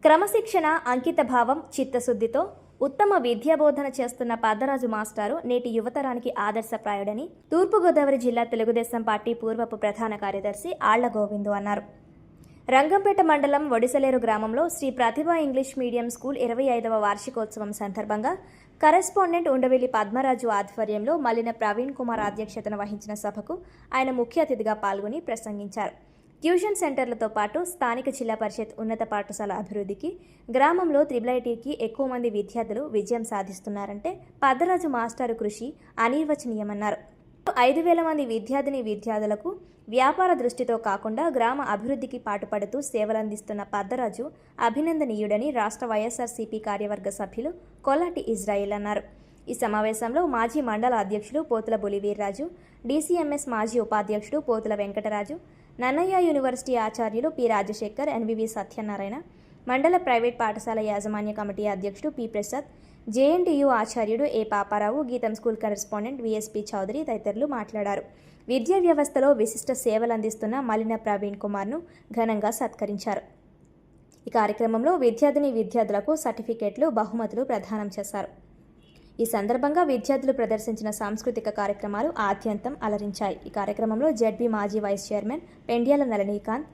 క్రమశిక్షణ, అంకితభావం, చిత్తశుద్ధితో ఉత్తమ విద్యాబోధన చేస్తున్న పద్దరాజు మాస్టారు నేటి యువతరానికి ఆదర్శప్రాయుడని తూర్పుగోదావరి జిల్లా తెలుగుదేశం పార్టీ పూర్వపు ప్రధాన కార్యదర్శి ఆళ్ల గోవిందు అన్నారు. రంగంపేట మండలం వడిసలేరు గ్రామంలో శ్రీ ప్రతిభ ఇంగ్లీష్ మీడియం స్కూల్ 25వ వార్షికోత్సవం సందర్భంగా కరెస్పాండెంట్ ఉండవెల్లి పద్మరాజు ఆధ్వర్యంలో మలిన ప్రవీణ్ కుమార్ అధ్యక్షతన వహించిన సభకు ఆయన ముఖ్య అతిథిగా పాల్గొని ప్రసంగించారు. ట్యూషన్ సెంటర్లతో పాటు స్థానిక జిల్లా పరిషత్ ఉన్నత పాఠశాల అభివృద్ధికి, గ్రామంలో IIITకి ఎక్కువ మంది విద్యార్థులు విజయం సాధిస్తున్నారంటే పద్దరాజు మాస్టారు కృషి అనిర్వచనీయమన్నారు. 5,000 మంది విద్యార్థులకు వ్యాపార దృష్టితో కాకుండా గ్రామ అభివృద్ధికి పాటుపడుతూ సేవలందిస్తున్న పద్దరాజు అభినందనీయుడని రాష్ట్ర వైఎస్ఆర్సీపీ కార్యవర్గ సభ్యులు కొల్లాటి ఇజ్రాయిల్ అన్నారు. ఈ సమావేశంలో మాజీ మండల అధ్యక్షులు పోతుల బులివీర్రాజు, DCMS మాజీ ఉపాధ్యక్షుడు పోతుల వెంకటరాజు, నన్నయ్య యూనివర్సిటీ ఆచార్యులు పి రాజశేఖర్, NVV సత్యనారాయణ, మండల ప్రైవేట్ పాఠశాల యాజమాన్య కమిటీ అధ్యక్షుడు పి ప్రసాద్, JNTU ఆచార్యుడు ఏ పాపారావు, గీతం స్కూల్ కరెస్పాండెంట్ VSP చౌదరి తదితరులు మాట్లాడారు. విద్యా వ్యవస్థలో విశిష్ట సేవలందిస్తున్న మలిన ప్రవీణ్ కుమార్ను ఘనంగా సత్కరించారు. ఈ కార్యక్రమంలో విద్యార్థులకు సర్టిఫికేట్లు, బహుమతులు ప్రదానం చేశారు. ఈ సందర్భంగా విద్యార్థులు ప్రదర్శించిన సాంస్కృతిక కార్యక్రమాలు ఆద్యంతం అలరించాయి. ఈ కార్యక్రమంలో ZB మాజీ వైస్ చైర్మన్ పెండ్యాల నళినీకాంత్,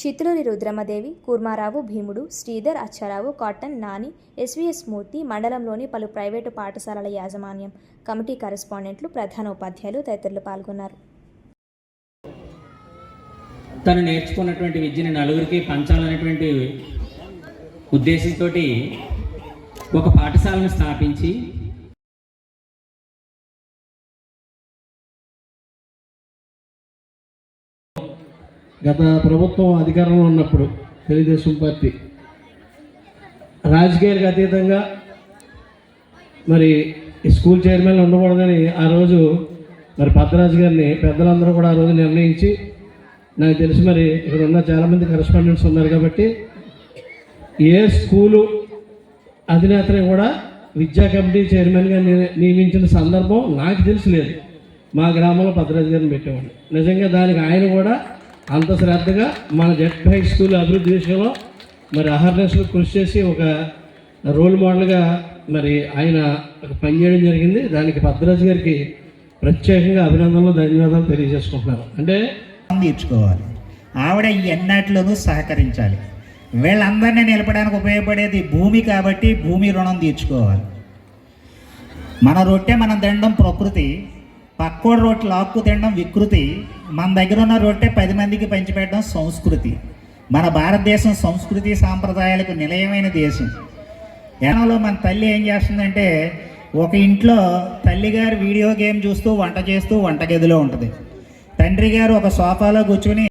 చిత్రూరి రుద్రమదేవి, కూర్మారావు, భీముడు, శ్రీధర్, అచ్చారావు, కాటన్, నాని, SVS మూర్తి, మండలంలోని పలు ప్రైవేటు పాఠశాలల యాజమాన్యం, కమిటీ కరెస్పాండెంట్లు, ప్రధాన ఉపాధ్యాయులు తదితరులు పాల్గొన్నారు. తను నేర్చుకున్నటువంటి విద్యను నలుగురికి పంచాలనేటువంటి ఉద్దేశంతో ఒక పాఠశాలను స్థాపించి గత ప్రభుత్వం అధికారంలో ఉన్నప్పుడు తెలుగుదేశం పార్టీ రాజకీయాలకు అతీతంగా మరి స్కూల్ చైర్మన్ ఉండకూడదని ఆ రోజు మరి పద్దరాజు గారిని పెద్దలందరూ కూడా ఆ రోజు నిర్ణయించి, నాకు తెలిసి మరి ఇక్కడ ఉన్న చాలామంది కరెస్పాండెంట్స్ ఉన్నారు కాబట్టి ఏ స్కూలు అధినేతని కూడా విద్యా కమిటీ చైర్మన్గా నియమించిన సందర్భం నాకు తెలిసి లేదు. మా గ్రామంలో పద్దరాజు గారిని పెట్టేవాడు. నిజంగా దానికి ఆయన కూడా అంత శ్రద్ధగా మన జెడ్ స్కూల్ అభివృద్ధి విషయంలో మరి అహర్నెస్లో కృషి చేసి ఒక రోల్ మోడల్గా మరి ఆయన పనిచేయడం జరిగింది. దానికి పద్దరాజు గారికి ప్రత్యేకంగా అభినందనలు, ధన్యవాదాలు తెలియజేసుకుంటున్నారు. అంటే తీర్చుకోవాలి, ఆవిడ ఎన్నట్లోనూ సహకరించాలి. వీళ్ళందరినీ నిలపడానికి ఉపయోగపడేది భూమి కాబట్టి భూమి రుణం తీర్చుకోవాలి. మన రొట్టె మనం తినడం ప్రకృతి, పక్కోడు రొట్టె లాక్కు తినడం వికృతి, మన దగ్గర ఉన్న రొట్టె 10 మందికి పంచిపెట్టడం సంస్కృతి. మన భారతదేశం సంస్కృతి సాంప్రదాయాలకు నిలయమైన దేశం. ఏనాలో మన తల్లి ఏం చేస్తుందంటే, ఒక ఇంట్లో తల్లిగారు వీడియో గేమ్ చూస్తూ వంట చేస్తూ వంటగదిలో ఉంటుంది, తండ్రి గారు ఒక సోఫాలో కూర్చొని